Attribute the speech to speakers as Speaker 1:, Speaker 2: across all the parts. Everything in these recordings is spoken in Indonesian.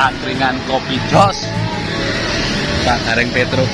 Speaker 1: Angkringan kopi jos Pak Gareng Petruk.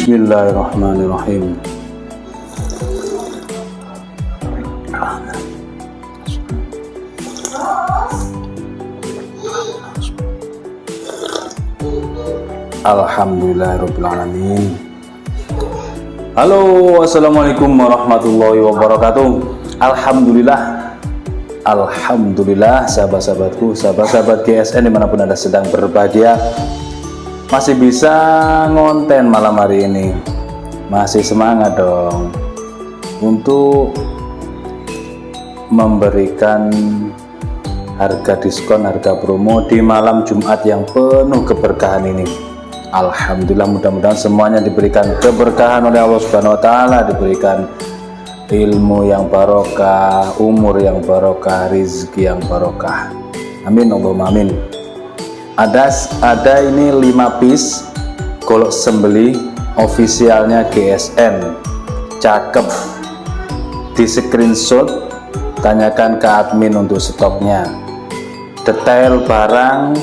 Speaker 1: Bismillahirrahmanirrahim. Alhamdulillahirrahmanirrahim. Halo, assalamualaikum warahmatullahi wabarakatuh. Alhamdulillah sahabat-sahabatku, sahabat-sahabat GSN dimanapun Anda sedang berbahagia, masih bisa ngonten malam hari ini. Masih semangat dong untuk memberikan harga diskon, harga promo di malam Jumat yang penuh keberkahan ini. Alhamdulillah, mudah-mudahan semuanya diberikan keberkahan oleh Allah Subhanahu wa taala, diberikan ilmu yang barokah, umur yang barokah, rezeki yang barokah. Amin Allahumma amin. Ada ini 5 piece golok sembelih ofisialnya GSN. Cakep. Di screenshot, tanyakan ke admin untuk stoknya. Detail barang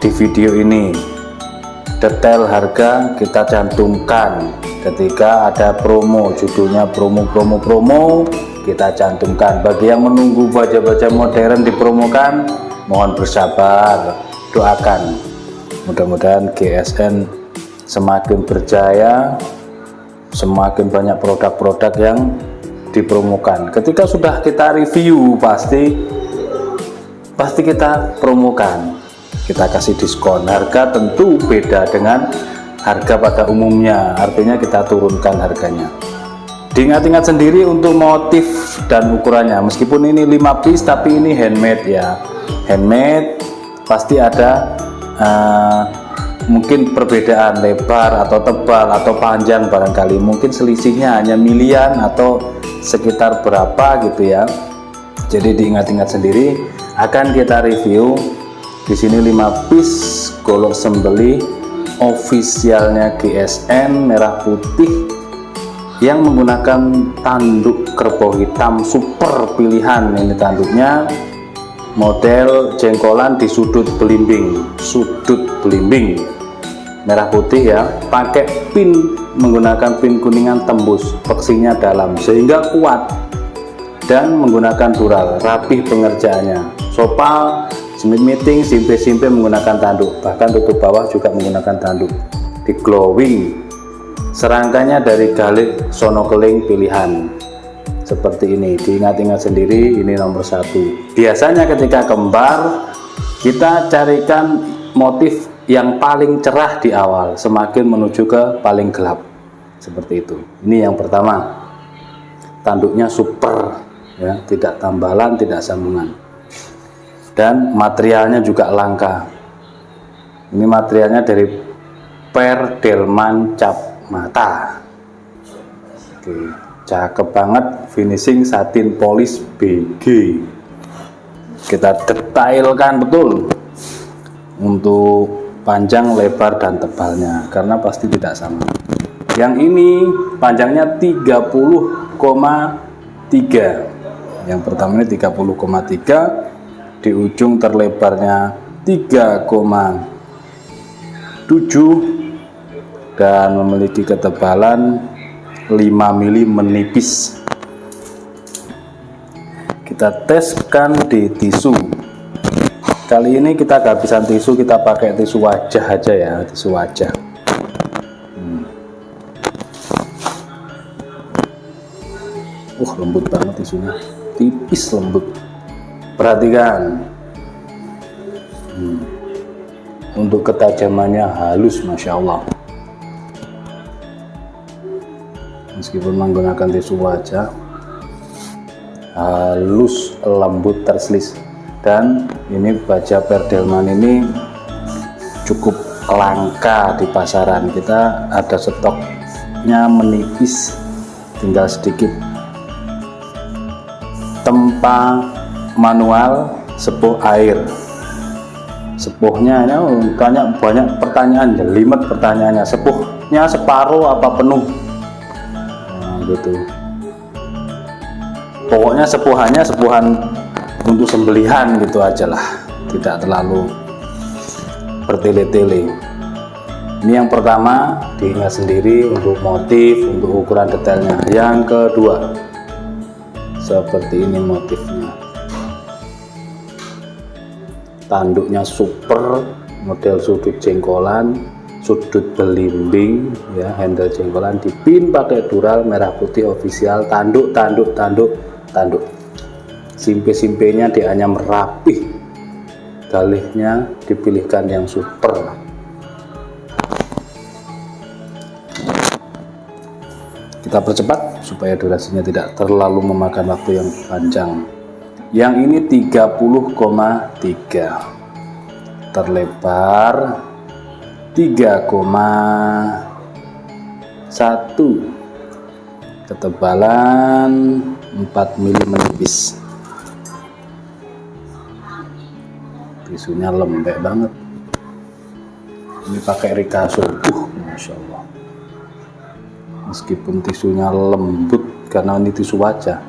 Speaker 1: di video ini, detail harga kita cantumkan. Ketika ada promo, judulnya promo kita cantumkan. Bagi yang menunggu baja-baja modern dipromokan, mohon bersabar, doakan mudah-mudahan GSN semakin berjaya, semakin banyak produk-produk yang dipromokan. Ketika sudah kita review, pasti kita promokan, kita kasih diskon. Harga tentu beda dengan harga pada umumnya, artinya kita turunkan harganya. Diingat-ingat sendiri untuk motif dan ukurannya. Meskipun ini 5 piece tapi ini handmade ya. Handmade pasti ada mungkin perbedaan lebar atau tebal atau panjang, barangkali mungkin selisihnya hanya milian atau sekitar berapa gitu ya. Jadi diingat-ingat sendiri. Akan kita review di sini 5 piece golok sembelih ofisialnya GSN merah putih yang menggunakan tanduk kerbau hitam super pilihan. Ini tanduknya model jengkolan di sudut belimbing merah putih ya, pakai pin, menggunakan pin kuningan tembus, peksinya dalam sehingga kuat, dan menggunakan dural, rapih pengerjaannya, sopal, Smith meeting, simpe menggunakan tanduk, bahkan tutup bawah juga menggunakan tanduk. Di glowing, serangkanya dari galik sonokeling pilihan seperti ini. Diingat-ingat sendiri, ini nomor 1. Biasanya ketika kembar, kita carikan motif yang paling cerah di awal, semakin menuju ke paling gelap, seperti itu. Ini yang pertama. Tanduknya super ya, tidak tambalan, tidak sambungan, dan materialnya juga langka. Ini materialnya dari Perdelman cap mata. Oke, cakep banget, finishing satin polis BG. Kita detailkan betul untuk panjang, lebar, dan tebalnya karena pasti tidak sama. Yang ini panjangnya 30,3. Yang pertama ini 30,3, di ujung terlebarnya 3,7 dan memiliki ketebalan 5 mili menipis. Kita teskan di tisu. Kali ini kita kehabisan tisu, kita pakai tisu wajah aja ya, tisu wajah. Lembut banget tisunya, tipis lembut. Perhatikan, untuk ketajamannya halus, masya Allah. Meskipun menggunakan tisu wajah, halus, lembut, terselis. Dan ini baja Perdelman ini cukup langka di pasaran. Kita ada stoknya menipis, tinggal sedikit. Tempa manual sepuh air. Sepuhnya ini banyak pertanyaan, jelimet pertanyaannya. Sepuhnya separuh apa penuh? Nah, gitu. Pokoknya sepuhan untuk sembelihan gitu aja lah, tidak terlalu bertele-tele. Ini yang pertama, diingat sendiri untuk motif, untuk ukuran detailnya. Yang kedua, seperti ini motifnya. Tanduknya super, model sudut jengkolan, sudut belimbing, ya, handle jengkolan, dipin pakai dural merah putih official. Tanduk. Simpe-simpenya dianyam rapih, galihnya dipilihkan yang super. Kita percepat supaya durasinya tidak terlalu memakan waktu yang panjang. Yang ini 30,3, terlebar 3,1, ketebalan 4 mm menipis. Tisunya lembek banget. Ini pakai Ricasso. Masya Allah. Meskipun tisunya lembut karena ini tisu wajah,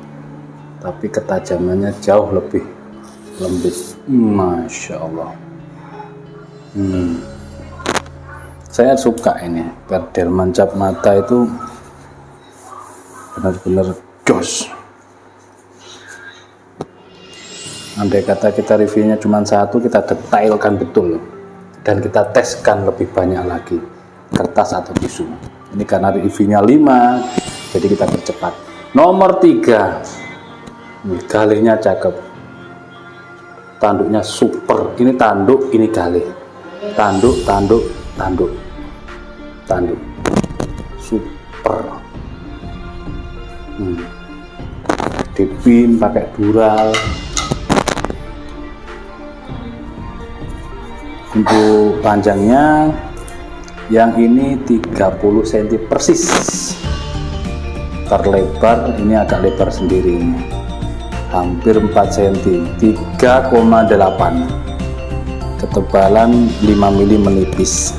Speaker 1: tapi ketajamannya jauh lebih lembut. Masya Allah. Saya suka ini perdel mancap mata, itu benar-benar jos. Andai kata kita reviewnya cuma satu, kita detailkan betul dan kita teskan lebih banyak lagi kertas atau tisu. Ini karena reviewnya 5, jadi kita percepat. Nomor 3, galihnya cakep, tanduknya super. Ini tanduk, ini galih. Tanduk super. Dipin pakai dural. Untuk panjangnya yang ini 30 cm persis. Terlebar ini agak lebar sendiri ini, hampir 4 cm, 3,8, ketebalan 5 mm menipis.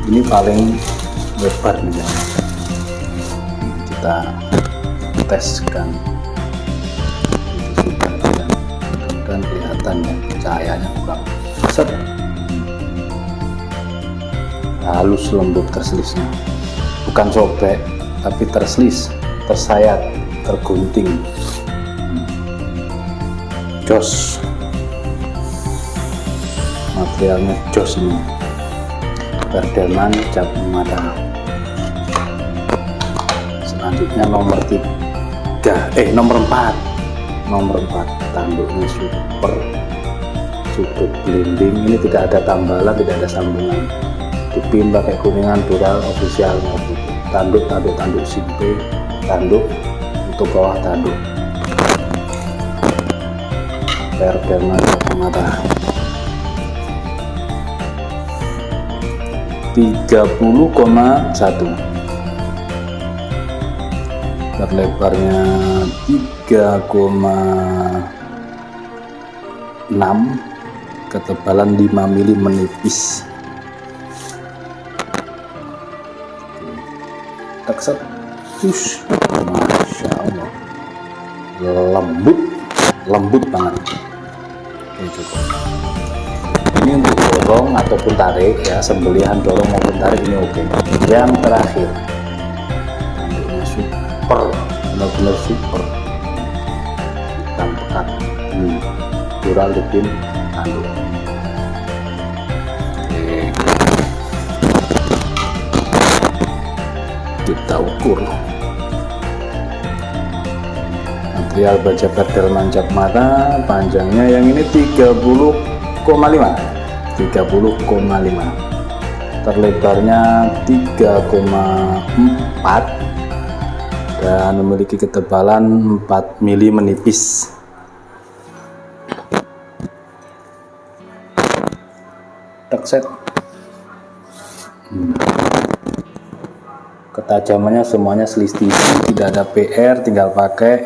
Speaker 1: Ini paling lebar nih ya. Kita teskan. Itu sudah dan kelihatan ya, cahayanya kurang. Set. Halus lembut terselisnya, bukan sobek tapi terselis, tersayat, tergunting. Jos, materialnya jos ini. Perdel mancap mata. Selanjutnya nomor 4, tanduknya super, sudut belimbing. Ini tidak ada tambalan, tidak ada sambungan. Dipin pakai kuningan dural official. Tanduk simpe, tanduk untuk bawah tanduk. Perdel mancap mata 30,1, terlebarnya 3,6, ketebalan 5 mm menipis. Tekset, Masya Allah, lembut banget. Oke, cukup. Ini untuk dorong ataupun tarik ya, sembelihan dorong maupun tarik ini oke. Yang terakhir, tanduknya super, benar-benar super, hitam pekat, dural dipin tanduk. Kita ukur material baja perdel mancap mata. Panjangnya yang ini 30,5, terlebarnya 3,4 dan memiliki ketebalan 4 mm menipis. Tekset. Ketajamannya semuanya selisih, tidak ada PR, tinggal pakai.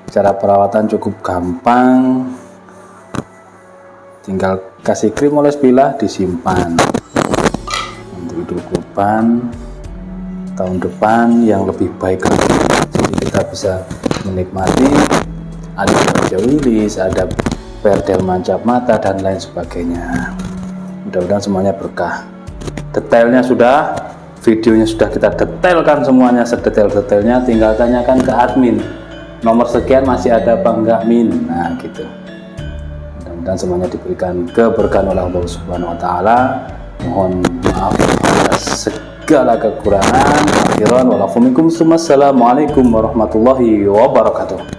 Speaker 1: Cara perawatan cukup gampang, tinggal kasih krim oles bilah, disimpan untuk hidup kurban tahun depan yang lebih baik lagi. Jadi kita bisa menikmati, ada baja wilis, ada perdel mancap mata dan lain sebagainya. Mudah-mudahan semuanya berkah. Detailnya sudah, videonya sudah kita detailkan semuanya sedetail-detailnya, tinggal tanyakan ke admin nomor sekian masih ada apa enggak min. Nah gitu. Dan semuanya diberikan keberkahan oleh Allah Subhanahu wa taala. Mohon maaf atas segala kekurangan. Akhiran walafumikum. Assalamualaikum warahmatullahi wabarakatuh.